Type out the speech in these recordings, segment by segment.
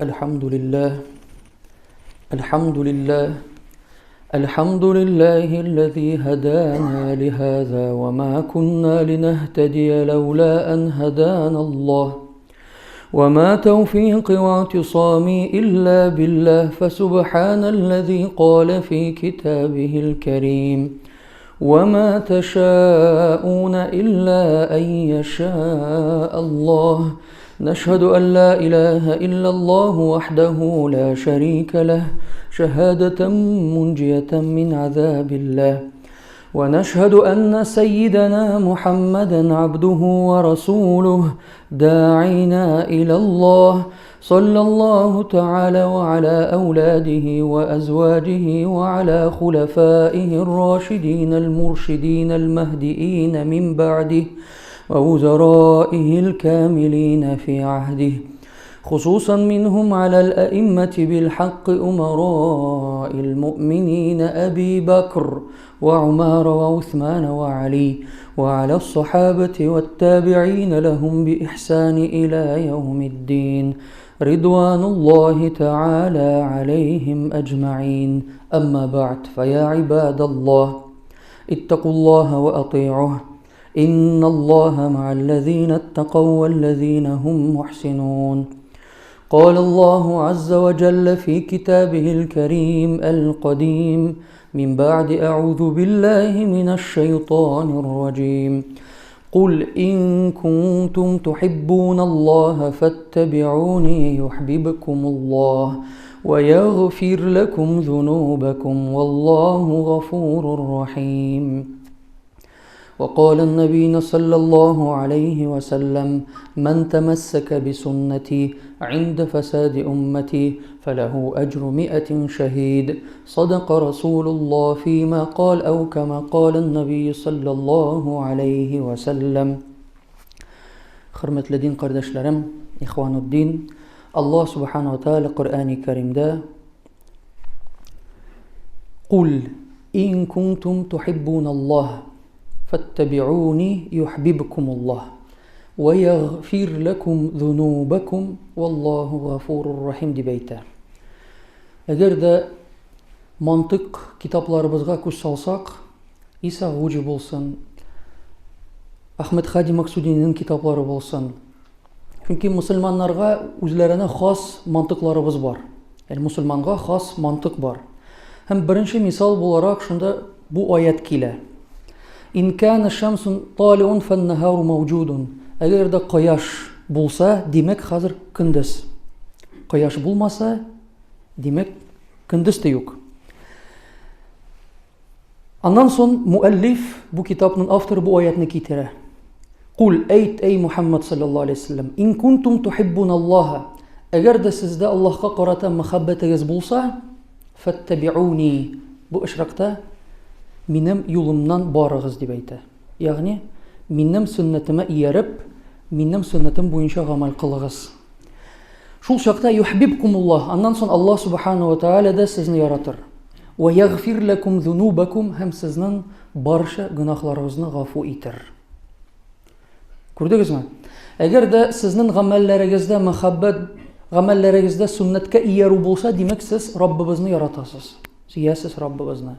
الحمد لله الحمد لله الحمد لله الذي هدانا لهذا وما كنا لنهتدي لولا أن هدانا الله وما توفيقي واعتصامي إلا بالله فسبحان الذي قال في كتابه الكريم وما تشاءون إلا أن يشاء الله نشهد أن لا إله إلا الله وحده لا شريك له شهادة منجية من عذاب الله ونشهد أن سيدنا محمدا عبده ورسوله داعينا إلى الله صلى الله تعالى وعلى أولاده وأزواجه وعلى خلفائه الراشدين المرشدين المهديين من بعده ووزرائه الكاملين في عهده خصوصا منهم على الأئمة بالحق أمراء المؤمنين أبي بكر وعمر وعثمان وعلي وعلى الصحابة والتابعين لهم بإحسان إلى يوم الدين رضوان الله تعالى عليهم أجمعين أما بعد فيا عباد الله اتقوا الله وأطيعوه إن الله مع الذين اتقوا والذين هم محسنون قال الله عز وجل في كتابه الكريم القديم من بعد أعوذ بالله من الشيطان الرجيم قل إن كنتم تحبون الله فاتبعوني يحببكم الله ويغفر لكم ذنوبكم والله غفور رحيم وقال النبي صلى الله عليه وسلم من تمسك بسنتي عند فساد أمتي فله أجر 100 شهيد صدق رسول الله فيما قال أو كما قال النبي صلى الله عليه وسلم Hürmetli din kardeşlerim, İhvanuddin, Allah subhanahu wa ta'ala Kur'an-ı Kerim'de قُلْ إِنْ كُنْتُمْ تُحِبُّونَ اللّٰهِ فَاتَّبِعُونِي يُحْبِبْكُمُ اللّٰهِ وَيَغْفِرْ لَكُمْ ذُنُوبَكُمْ وَاللّٰهُ غَفُورٌ رَحِيمٌ debeyte. Eğer de mantık kitaplarımızga көз салсақ, İsa Ғужи болсын, Ахмед Хади Максудиннің kitapları болсын. Çünkü Müslümanlarga özlerine khas mantıklarımız var. Yani Müslümanга khas mantık var. Hem birinci misal olarak şunda bu ayet kile. İn kana şamsun tali'un fenneharu mevcudun. Eğer de qayaş bulsa, demek hazır gündüz. Qayaş bulmasa, demek gündüz de yok. Ondan son müellif bu kitabın avtoru bu ayetini getire. Kul ey Muhammed sallallahu aleyhi ve sellem in kuntum tuhibbunallaha eğer de sizde Allah'a qarata muhabbetiniz bulsa fattabi'uni bu işrakta benim yolumdan barığız deb aytı. Yani benim sünnetime iyerip benim sünnetim boyunca amal qılığız. Şul şakta yuhibbukumullah ondan son Allah subhanahu wa ta'ala da sizni yaratır. Ve yaghfir lakum zunubakum hem siznin barcha günahlarınızı gafu etir. Gördünüz mü? Eğer de sizin gamellerinizde muhabbet, gamellerinizde sünnetke iyeru bulsa demek siz Rabbimizni yaratasız. Siz Rabbimizni.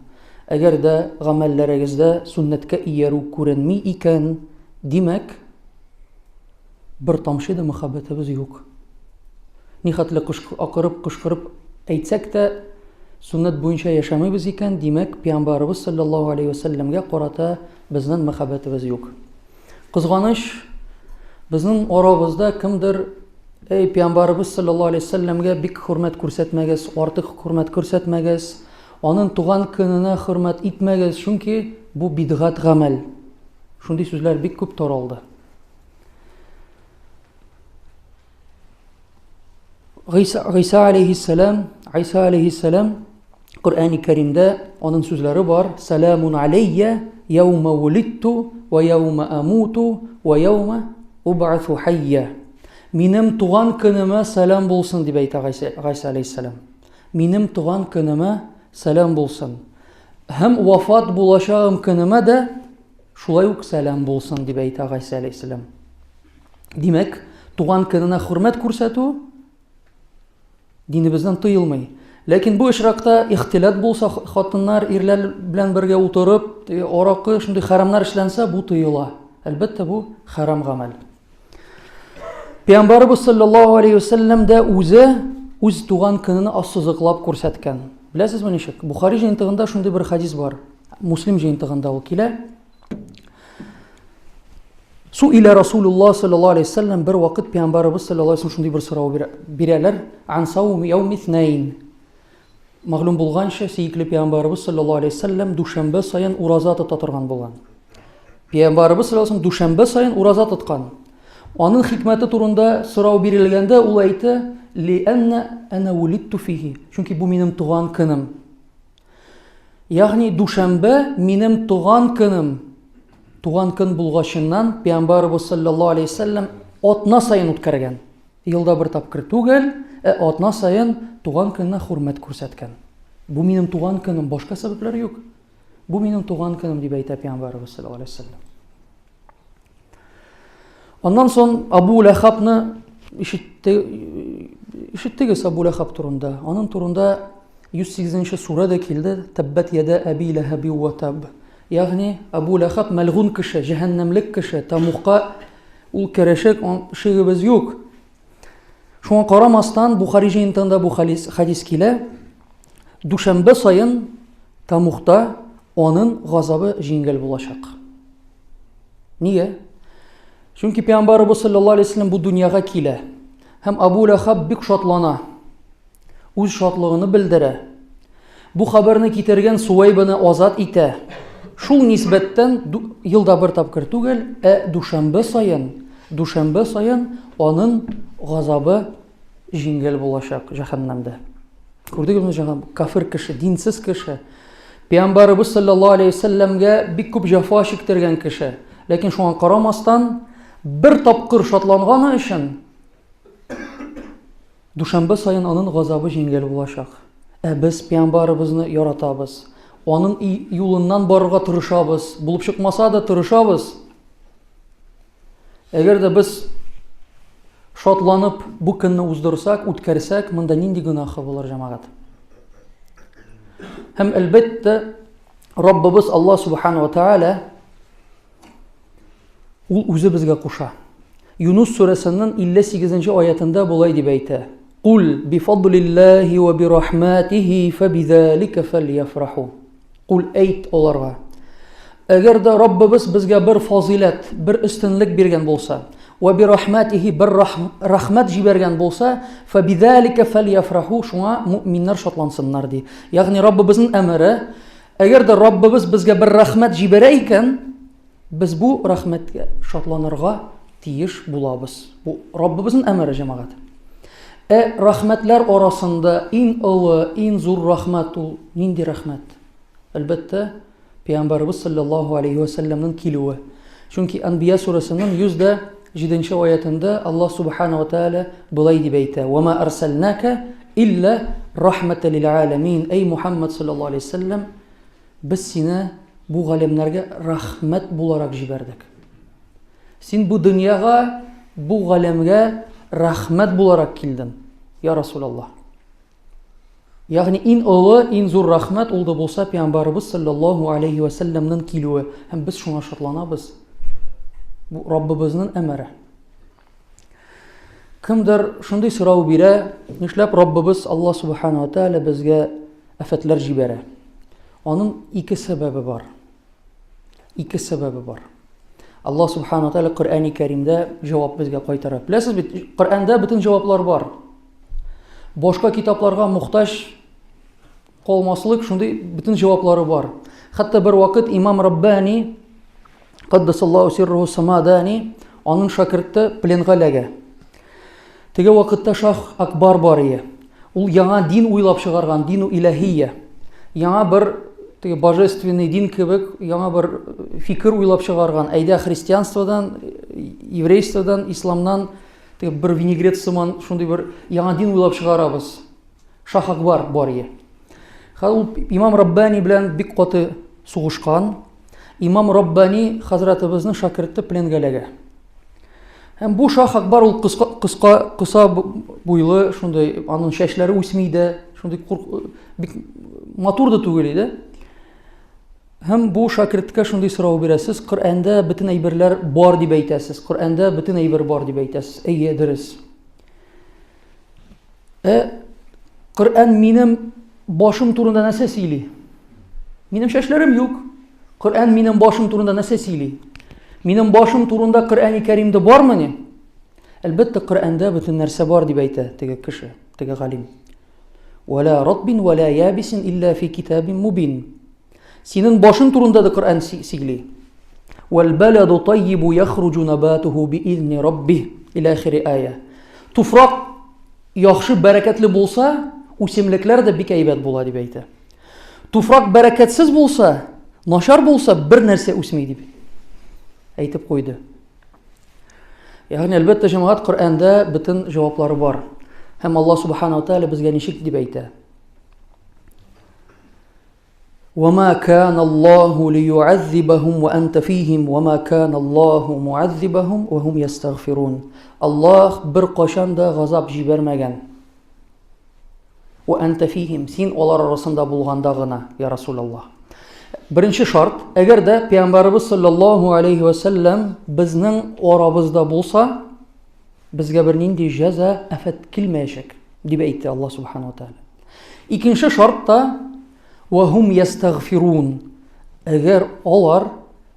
Eğer de gamellerinizde sünnetke iyeru görünmey iken demek bir tamşı da muhabbetimiz yok. Nihatla akırıp kışkırıp aytsak da sünnet boyunca yaşamayız iken demek Peygamberimiz sallallahu aleyhi ve sellem'e qarata bizning muhabbetimiz yok. Kızganış bizning aramızda kimdir ey Peygamberimiz sallallahu aleyhi ve sellem'e bik hürmet ko'rsatmagiz, ortiq hürmet ko'rsatmagiz, onun tuğan gününe hürmet etmegiz çünkü bu bid'at gamel. Şunday sözler bik ko'p taraldı. İsa aleyhisselam Kur'an-ı Kerim'de onun sözleri var. Selamun aleyye yevme vulidtu ve yevme amutu ve yevme ub'athu hayya. Benim tuğan günüme selam bulsun deb aytı İsa aleyhisselam. Benim tuğan günüme selam bulsun. Hem vafat bulacağım günüme de şulay uq selam bulsun deb aytı İsa aleyhisselam. Demek tuğan gününe hürmet ko'rsatu Динебездән тыелмый. Ләкин бу очракта ихтилат булса, хатыннар ирләр белән бергә утырып, аракы, шундый харамнар эшләнсә, бу тыела. Әлбәттә, бу харам гамәл. Пәйгамбәрбез саллаллаһу алейхи ва сәллям дә үз туган көнен ассызыклап күрсәткән. Беләсезме ничек? Бухари җыентыгында шундый бер хадис бар. Муслим җыентыгында ул килә. Суиля Расулуллаһ саллаллаһу алейхи ва сәллям, бер вакыт Пәйгамбәрбез саллаллаһу алейхи ва сәллям шундый бер сорау бирәләр. Ан саум яум итнайн. Мәгълүм булганча, сөйкле Пәйгамбәрбез саллаллаһу алейхи ва сәллям душанбе сайын ураза тота торган булган. Пәйгамбәрбез саллаллаһу алейхи ва сәллям душанбе сайын ураза тоткан. Аның хикмәте турында сорау бирелгәндә, ул әйтте: "Лианна ана улидту фиһи", чөнки бу минем туган көнем. Ягъни душанбе минем туган көнем. Туган көн булгачыннан Пәйгамбәрбез саллаллаһу алейхи ва сәллям атна сайын үткәргән. Елда бер тапкыр түгел, атна сайын туган көненә хөрмәт күрсәткән. Бу минем туган көнем, башка сәбәпләр юк. Бу минем туган көнем дип әйтә Пәйгамбәрбез саллаллаһу алейхи ва сәллям. Ondan soň Abu Lahab'ны ишеттегез Abu Lahab турында. Аның турында 108-нче сурада килде: "Таббат яда Аби Лахаби ва таб". Ягъни Abu Lahab мәлгун кеше, җәһәннәмлек кеше, тамукка ул керәшәк шигебез юк. Шуңа карамастан Бухари җыентыгында бу хадис килә: "Душанбе сайын тамукта аның газабы җиңел булачак". Нигә? Чөнки Пәйгамбәрбез саллаллаһу алейхи ва сәллям бу дөньяга килә. Һәм Абу Лахаб бик шатлана. Үз шатлыгын белдерә. Бу хәбәрне китергән Суайбаны азат итә. Шул нисбәттән елда бер тапкыр түгел, душанбе сайын аның газабы җиңел булачак җәһәннәмдә. Күрдегезме, җәһәннәм кафир кеше, динсез кеше. Пәйгамбәрбез саллаллаһу алейхи ва сәллямгә бик күп җәфа чиктергән кеше. Ләкин шуңа карамастан бер тапкыр шатланганы өчен душанбе сайын аның газабы җиңел булачак. Без Пәйгамбәрбезне яратабыз. Аның юлыннан барырга тырышабыз. Булып чыкмаса да тырышабыз. Әгәр дә без шатланып бу көнне уздырсак, үткәрсәк, монда нинди гынахы булыр, җәмәгать? Һәм әлбәттә Раббыбыз Аллаһ субханаһу ва тааля ул үзе безгә куша. Юнус сүрәсенең 58-нче аятында булай дип әйтә: "Кул бифадлиллаһи ва бирахматиһи фабизалика фальяфраху". Кул әйт аларга: әгәр дә Раббыбыз безгә бер фазилат, бер өстенлек биргән булса, ва бирахматиһи бер рахмат җибәргән булса, фабизалика фальяфраху, шуңа муъминнар шатлансыннар ди. Ягъни Раббыбызның әмере, әгәр дә Раббыбыз безгә бер рахмат җибәрә икән, biz bu рәхмәткә шатланырга тиеш булабыз. Бу Раббыбызның әмере, җәмәгать. Рәхмәтләр арасында иң олы, иң зур рәхмәт ул нинди рәхмәт? Әлбәттә, Пәйгамбәрбез саллаллаһу алейхи ва сәллямның килүе. Чөнки Анбия сүрәсенең 107-нче аятында Аллаһ субханаһу ва тааля булай дип әйтә: "Ва ма арсалнака илля рахматан лил аламин". Эй Мухаммад саллаллаһу алейхи ва сәллям, без сине бу галәмнәргә рәхмәт буларак җибәрдек. Син бу дөньяга, бу галәмгә рәхмәт буларак килдең, я Расулаллаһ. Ягъни иң олы, иң зур рәхмәт ул да булса Пәйгамбәрбез саллаллаһу алейхи ва сәллямның килүе. Һәм без шуңа шатланабыз. Бу Раббыбызның әмере. Кемдер шундый сорау бирә: нишләп Раббыбыз Аллаһ субханаһу ва тааля безгә афәтләр җибәрә? Аның ике сәбәбе бар. Аллаһ субханаһу ва тааля Коръәни Кәримдә җавап безгә кайтара. Беләсез бит, Коръәндә бөтен җаваплар бар. Башка китапларга мохтаҗ калмаслык шундый бөтен җаваплары бар. Хәтта бер вакыт Имам Раббани, каддасаллаһу сирруху самадани, аның шакирты пленга ләгә. Теге вакытта Шах Акбар бар иде. Ул яңа дин уйлап чыгарган, дину илаһия. Яңа бер божественный дин кебек, яңа бер фикер уйлап чыгарган. Әйдә христианстводан, еврействодан, исламнан бер винегрет сыман шундый бер яңа дин уйлап чыгарабыз. Шах Акбар бар иде. Ул Имам Раббани белән бик каты сугышкан. Имам Раббани хәзрәтебезнең шакирты пленгәләгә. Һәм бу Шах Акбар ул кыса буйлы, шундай, аның чәчләре үсми дә, шундай бик матур да түгел иде. Һәм бу шакирткә шундай сорау бирәсез: Коръәндә бөтен әйберләр бар дип әйтәсез. Коръәндә бөтен әйбер бар дип әйтәсез. Әйе, дөрес. Коръән минем башым турында нәрсә сөйли? Минем чәчләрем юк. Коръән минем башым турында нәрсә сөйли? Минем башым турында Коръәни Кәримдә бармы ни? Әлбәттә, Коръәндә бөтен нәрсә бар дип әйтә теге кеше, теге галим. Вала ратбин вала ябисин илля фи китабин мубин. Синең башың турында да Коръән сөйли. Вал баладу таййибу яхруджу набатуху биизни раббих иля ахири ая. Туфрак яхшы, бәрәкәтле булса, үсемлекләр дә бик әйбәт була дип әйтә. Туфрак бәрәкәтсез булса, начар булса, бер нәрсә үсми дип әйтеп куйды. Ягъни әлбәттә җәмәгать, Коръәндә бөтен җаваплары бар. Һәм Аллаһ Субханаһу ва Тааля безгә ничек дип әйтә? وما كان الله ليعذبهم وأنت فيهم وما كان الله معذبهم وهم يستغفرون. الله bir qachon da g'azab җибәрмәгән. وأنت فيهم, син алар арасында булганда гына, я Расулаллах. Беренче шарт, әгәр дә Пәйгамбәрбез саллаллаху алейхи ва саллям безнең арабызда булса, безгә бер нинди җәза, афат килмәячәк дип әйтте Аллаһ Субханаһу ва Тааля. Икенче шартта وهم يستغفرون, әгәр алар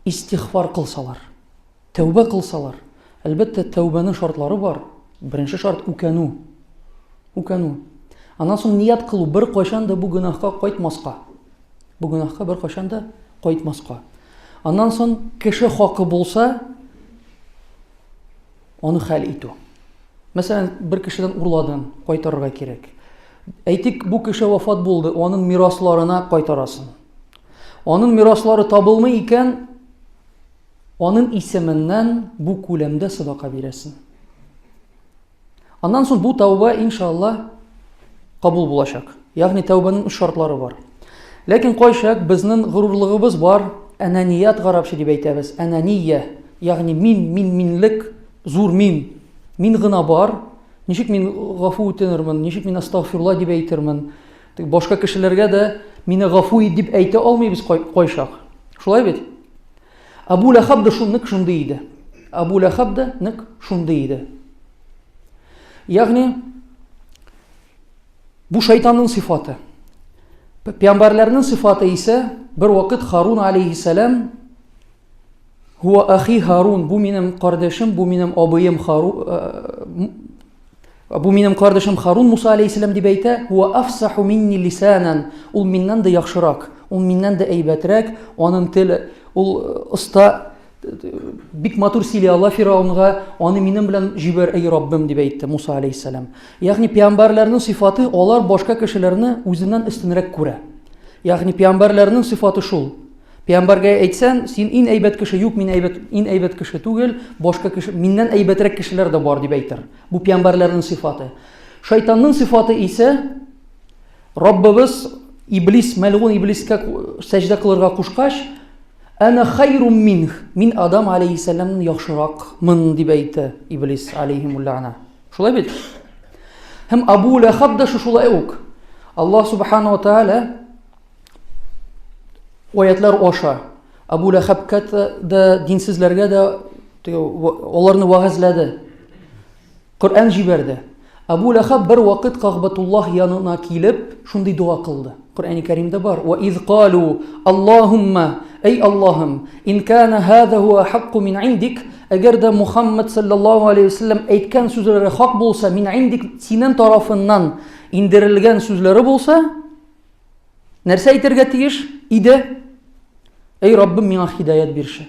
истигъфар кылсалар, тәүбә кылсалар. Әлбәттә, тәүбәнең шартлары бар. Беренче шарт үкәнү. Аннан соң ният кылу, бер кайчан да бу гөнаһка кайтмаска. Бу гөнаһка бер кайчан да кайтмаска. Аннан соң кеше хакы булса, аны хәл итү. Мәсәлән, бер кешедән урладың, кайтарырга кирәк. Әйтик, бу кеше вафат булды, аның мирасларына кайтарасын. Аның мираслары табылмый икән, аның исеменнән бу күләмдә садака бирәсен. Аннан соң бу тәүбә иншаллах кабул булачак. Ягъни тәүбәнең үз шартлары бар. Ләкин кайчак безнең горурлыгыбыз бар, ананият гарапча дип әйтәбез. Анания, ягъни минлек, зур мин гына бар. Ничек мин гафу үтенермен, ничек мин астагфирулла дип әйтермен. Башка кешеләргә дә мине гафу ит дип әйтә алмыйбыз кайчак. Шулай бит? Абу Лахаб да шундый иде. Абу Лахаб да шундый иде. Ягъни бу шайтанның сыйфаты. Пәйгамбәрләрнең сыйфаты исә бер вакыт Харун алейхиссалам, хуа ахи Харун, бу минем кардәшем, бу минем абыем Харун, бу минем кардәшем Харун Муса алейхиссалам дип әйтә, хуа афсаху минни лисанан, ул миннән дә яхшырак, ул миннән дә әйбәтрәк, аның теле, ул оста, бик матур сөйли Алла Фираунгә, аны минем белән җибәр, эй Раббым дип әйтте Муса алейхиссалам. Ягъни пәйгамбәрләрнең сыйфаты, алар башка кешеләрне үзеннән өстенрәк күрә. Ягъни пәйгамбәрләрнең сыйфаты шул. Пәйгамбәргә әйтсәң, син иң әйбәт кеше, юк, мин иң әйбәт кеше түгел, башка кеше, миннән әйбәтрәк кешеләр дә бар дип әйтер. Бу пәйгамбәрләрнең сыйфаты. Шайтанның сыйфаты исә, Раббыбыз Иблис, мәлгун Иблискә сәҗдә кылырга кушкач, «Ана хайрун минх», мин Адам алейхиссаламнан яхшыракмын дип әйтте Иблис алейхимуллана. Шулай бит? Һәм Абу Лахаб да шулай ук. Аллаһ Субханаһу ва Тааля аятлар аша Абу Лахабка да, динсезләргә дә аларны вагызлады. Коръән җибәрде. Абу Лахаб бер вакыт Кагъбатуллаһ янына килеп, шундый дуа кылды. Коръәни Кәримдә бар. Ва из қалу Аллаһумма, эй Аллаһым, ин кана һаза хуа хакку мин индик, әгәр дә Мухаммад саллаллаху алейхи ва саллям әйткән сүзләре хак булса, мин индик, синең тарафыннан индерелгән сүзләре булса, нәрсә әйтергә тиеш иде? Эй Раббым, миңа хидаят бирше.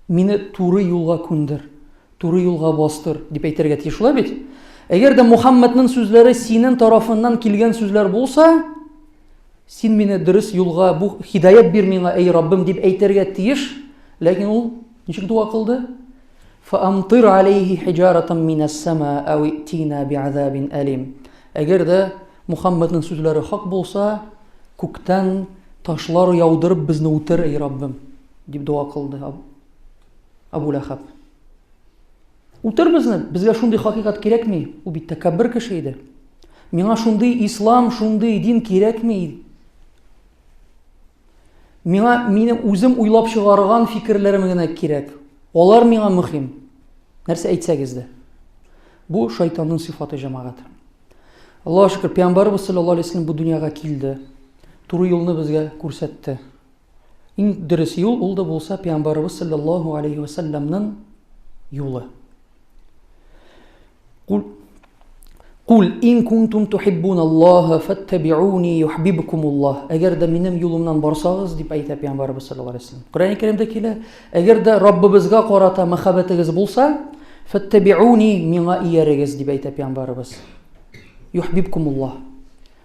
Мине туры юлга күндер, туры юлга бастыр дип әйтергә тиеш. Шулай бит? Әгәр дә Мухаммадның сүзләре синең тарафыннан килгән сүзләр булса, син мине дөрес юлга, бу хидаят бир миңа, эй Раббым дип әйтергә тиеш. Ләкин ул ничек дуа кылды? Фаамтир алейхи хиҗаратан минас сама ау итина би'азабин алим. Әгәр дә Мухаммадның сүзләре хак булса, күктән ташлар яудырып безне үтер, эй Раббым дип дуа кылды Абу Лахаб. Утыр безне, безгә шундый хакыйкать кирәкми. Ул бит тәкәббер кеше иде. Миңа шундый ислам, шундый дин кирәкми. Минем үзем уйлап чыгарган фикерләрем генә кирәк. Алар миңа мөһим. Нәрсә әйтсәгез дә. Бу шайтанның сыйфаты, җәмәгать. Аллаһ шөкер, Пәйгамбәрбез саллаллаһу алейһи ва саллям бу дөньяга килде. Туры юлны безгә күрсәтте. Иң дөрес юл ул да булса Пәйгамбәрбез саллаллаһу алейһи ва саллямның юлы. Кул ин кунтум тухиббуналлаһа фаттабиуни юхбибкумуллаһ. Әгәр дә минем юлымнан барсагыз, дип әйтә Пәйгамбәрбез саллаллаһу алейһи ва саллям. Коръән Кәримдә килә, әгәр дә Раббыбызга карата мәхәббәтегез булса, фаттабиуни, миңа иярегез, дип әйтә Пәйгамбәрбез. Юхбибкумуллаһ.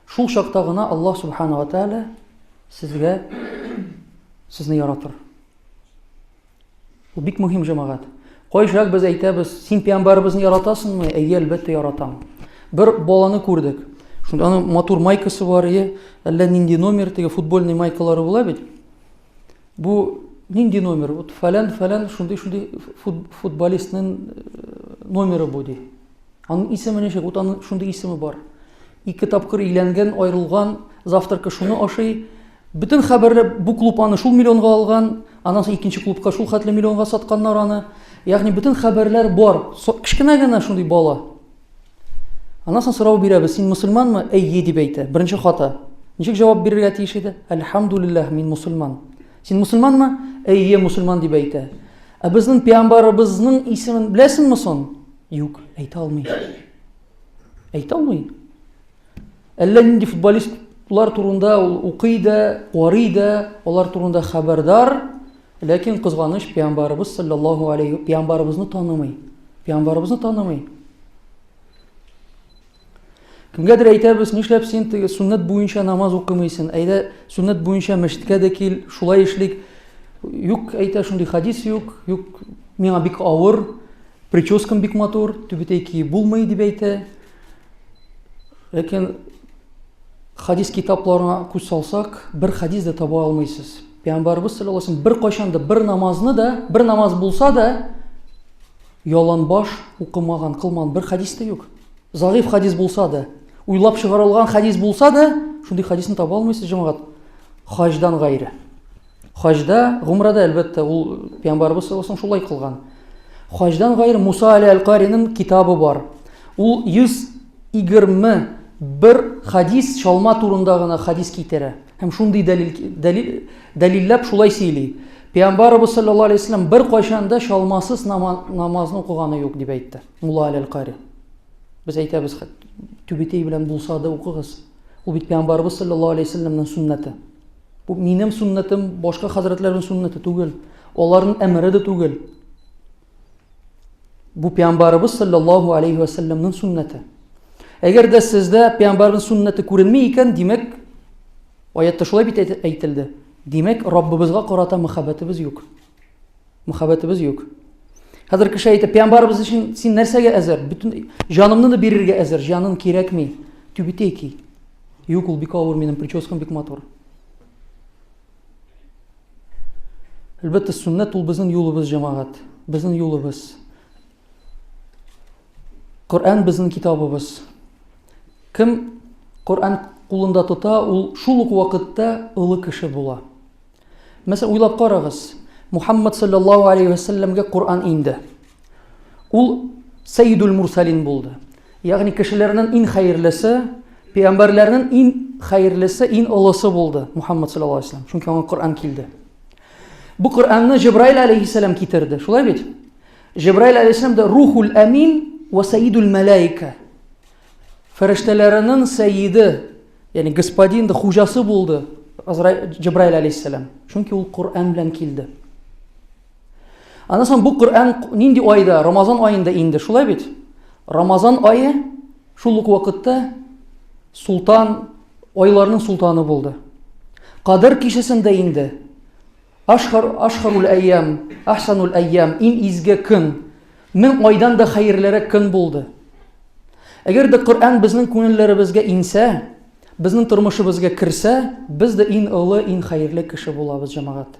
Шул чакта гына Аллаһ субхана ва тааля сезне яратыр. Ул бик мөһим, җәмәгать. Кайчак без әйтәбез, син Пәйгамбәрбезне яратасыңмы? Әйе, әлбәттә яратам. Бер баланы күрдек. Шунда аның матур майкасы бар, әллә нинди номер, теге футбольный майкалары була бит. Бу нинди номер? Вот фалан шундый футболистның номеры бу ди. Аның исеме ничек? Вот аның шундый исеме бар. 2 тапкыр өйләнгән, аерылган, завтракы шуны ашый. Бүтән хәбәрләр, бу клуб аны шул миллионга алган, аннан соң икенче клубка шул хәтле миллионга сатканнар аны. Ягъни бүтән хәбәрләр бар. Кичкенә генә шундый бала. Аннан соң сорау бирәбез, син мусульманмы? Әйе, дип әйтә. Беренче хата. Ничек җавап бирергә тиеш иде? Әлхәмдүлиллаһ, мин мусульман. Син мусульманмы? Әйе, мусульман, дип әйтә. Ә безнең Пәйгамбәрбезнең исемен беләсеңме соң? Юк, әйтә алмый. Әйтә алмый. Әллә нинди футболистлар турында ул укый да, карый да, алар турында хәбәрдар, ләкин кызганыч Пәйгамбәрбез саллаллаһу алейхи Пәйгамбәрбезне танымый. Пәйгамбәрбезне танымый. Кемгәдер әйтәбез, нишләп син теге суннат буенча намаз укымыйсың? Әйдә суннат буенча мәчеткә дә кил, шулай эшлик. Юк, әйтә, шундый хадис юк. Юк, миңа бик авыр, прическам бик матур, түбәтәй киеп булмый, дип әйтә. Ләкин хадис китапларына күз салсак, бер хадис дә таба алмыйсыз. Пәйгамбәрбез саллаллаһу алейһи ва саллям бер кайчан да бер намаз булса да яланбаш укымаган, кылмаган бер хадис тә юк. Загыйф хадис булса да, уйлап чыгарылган хадис булса да, шундый хадисны таба алмыйсыз, җәмәгать. Хаҗдан гайры. Хаҗда, гумрада әлбәттә ул Пәйгамбәрбез саллаллаһу алейһи ва саллям шулай кылган. Хаҗдан гайры Муса аль-Кариның китабы бар. Ул 121 хадис чалма турында гына хадис китерә. Һәм шундый дәлилләп шулай сөйли. Пәйгамбәрбез саллаллаһу алейһи ва саллям бер кайчан да чалмасыз намазны укыганы юк, дип әйтте. Мулла аль-Кари. Biz әйтәбез, түбәтәй белән булса да укыгыз. Ул бит Пәйгамбәрбез саллаллаһу алейһи ва саллямның суннаты. Бу минем суннатым, башка хәзрәтләрнең суннаты түгел. Аларның әмере дә түгел. Бу Пәйгамбәрбез саллаллаһу алейһи ва саллямның суннаты. Әгәр дә сездә Пәйгамбәрнең суннаты күренми икән, димәк, аятта шулай бит әйтелде. Димәк, Раббыбызга карата мәхәббәтебез юк. Мәхәббәтебез юк. Хәзер кеше әйтә, Пәйгамбәрбез өчен син нәрсәгә әзер? Бүтән җанымны да бирергә әзер, җаның кирәкми. Түбәтәй ки. Юк, ул бик авыр, минем прическам бик матур. Әлбәттә, суннат ул безнең юлыбыз, җәмәгать. Безнең юлыбыз. Коръән безнең китабыбыз. Кем Коръән кулында тота, ул шул ук вакытта улы кеше була. Мәсәлән, уйлап карагыз. Мухаммад саллаллаһу алейхи ва саллямга Коръән инде. Ул Сәйидул Мурсалин булды. Ягъни кешеләрнең иң хәерлесе, пәйгамбәрләрнең иң хәерлесе, иң олысы булды Мухаммад саллаллаһу алейхи ва саллям. Чөнки аңа Коръән килде. Бу Коръәнне Җибраил алейхиссалам китерде. Шулай бит? Җибраил алейхиссалам да Рухул Амин ва Сәйидул Малаика. Фәрештәләрнең сәйиде, ягъни господин да хуҗасы булды Җибраил алейхиссалам. Чөнки ул Коръән белән килде. Аннан соң бу Коръән нинди айда? Рамазан аенда инде, шулай бит? Рамазан айы шул ук вакытта султан, айларның султаны булды. Кадыр кичәсендә инде. Ашхарул айям, ахсанул айям, иң изге көн. 1000 айдан да хәерлерәк көн булды. Әгәр дә Коръән безнең күңелләребезгә инсә, безнең тормышыбызга кирсә, без дә иң олы, иң хәерле кеше булабыз, җәмәгать.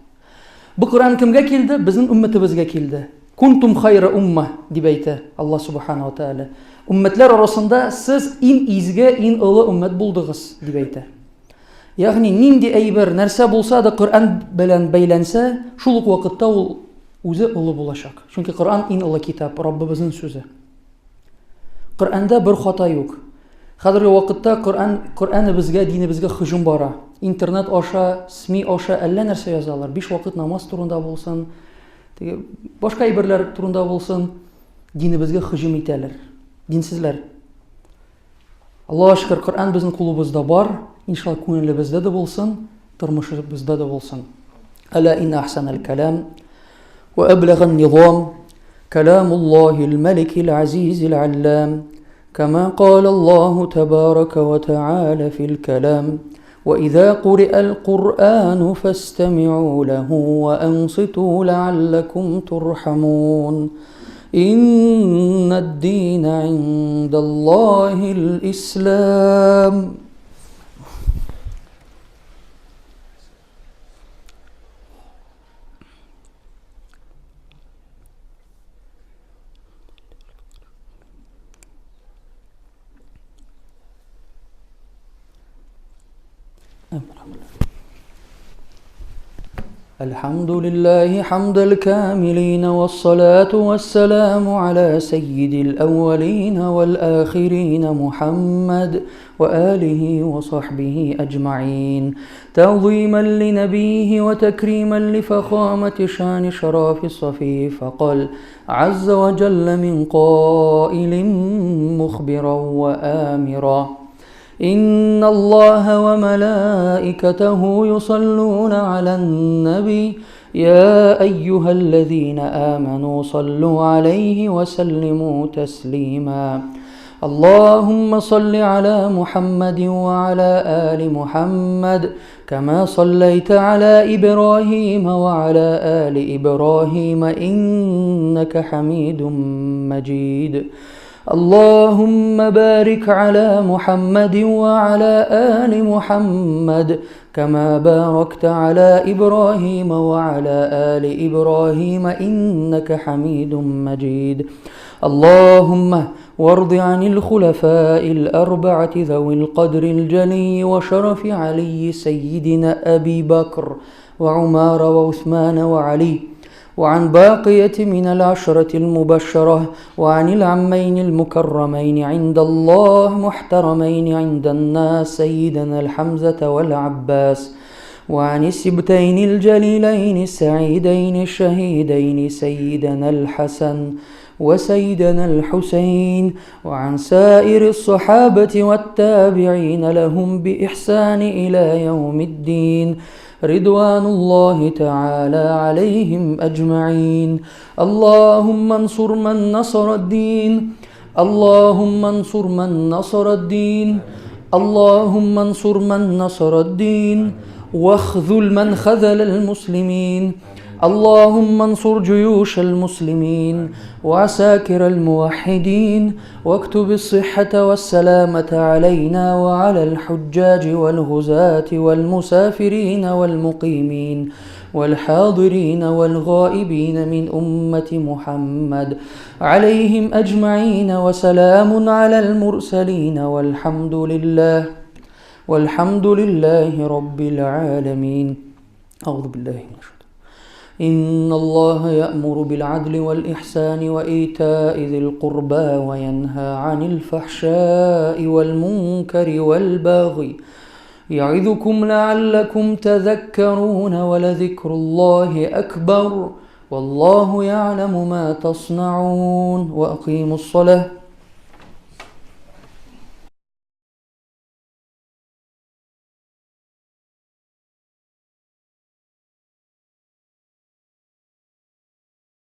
Бу Коръән кемгә килде? Безнең уммәтебезгә килде. Kuntum khayra ummah дип әйтә Аллаһ Субхана ва Тааля. Уммәтләр арасында сез иң изге, иң олы уммәт булдыгыз дип әйтә. Ягъни нинди әйбер нәрсә булса да Коръән белән бәйләнсә, шул ук вакытта ул үзе олы булачак. Чөнки Коръән иң олы китап, Раббыбызның сүзе. Коръәндә бер хата юк. Хәзерге вакытта Коръән безгә, динебезгә һөҗүм бара. Интернет аша, СМИ аша әллә нәрсә язалар. 5 вакыт намаз турында булсын, башка әйберләр турында булсын, динебезгә һөҗүм итәләр. Динсезләр. Аллаһка шөкер, Коръән безнең кулыбызда бар. Иншалла күңелебездә дә булсын, тормышыбызда да булсын. Ала инна ахсанал калам ва аблаган низам каламуллахил маликил азизил аллам كما قال الله تبارك وتعالى في الكلام وإذا قرئ القرآن فاستمعوا له وأنصتوا لعلكم ترحمون إن الدين عند الله الإسلام. الحمد لله حمد الكاملين والصلاة والسلام على سيد الأولين والآخرين محمد وآله وصحبه أجمعين تعظيما لنبيه وتكريما لفخامة شان شراف الصفي فقال عز وجل من قائل مخبرا وآمرا إن الله وملائكته يصلون على النبي يا أيها الذين آمنوا صلوا عليه وسلموا تسليما اللهم صل على محمد وعلى آل محمد كما صليت على إبراهيم وعلى آل إبراهيم إنك حميد مجيد اللهم بارك على محمد وعلى آل محمد كما باركت على إبراهيم وعلى آل إبراهيم إنك حميد مجيد اللهم وارض عن الخلفاء الأربعة ذوي القدر الجلي وشرف علي سيدنا أبي بكر وعمر وعثمان وعلي وعن باقية من العشرة المبشرة وعن العمين المكرمين عند الله محترمين عند الناس سيدنا الحمزة والعباس وعن السبتين الجليلين السعيدين الشهيدين سيدنا الحسن وسيدنا الحسين وعن سائر الصحابة والتابعين لهم بإحسان إلى يوم الدين رضوان الله تعالى عليهم أجمعين اللهم انصر من نصر الدين اللهم انصر من نصر الدين اللهم انصر من نصر الدين واخذل من خذل المسلمين اللهم انصر جيوش المسلمين وعساكر الموحدين واكتب الصحة والسلامة علينا وعلى الحجاج والغزاة والمسافرين والمقيمين والحاضرين والغائبين من أمة محمد عليهم أجمعين وسلام على المرسلين والحمد لله رب العالمين. أعوذ بالله من الشيطان. إن الله يأمر بالعدل والإحسان وإيتاء ذي القربى وينهى عن الفحشاء والمنكر والبغي يعظكم لعلكم تذكرون ولذكر الله أكبر والله يعلم ما تصنعون وأقيموا الصلاة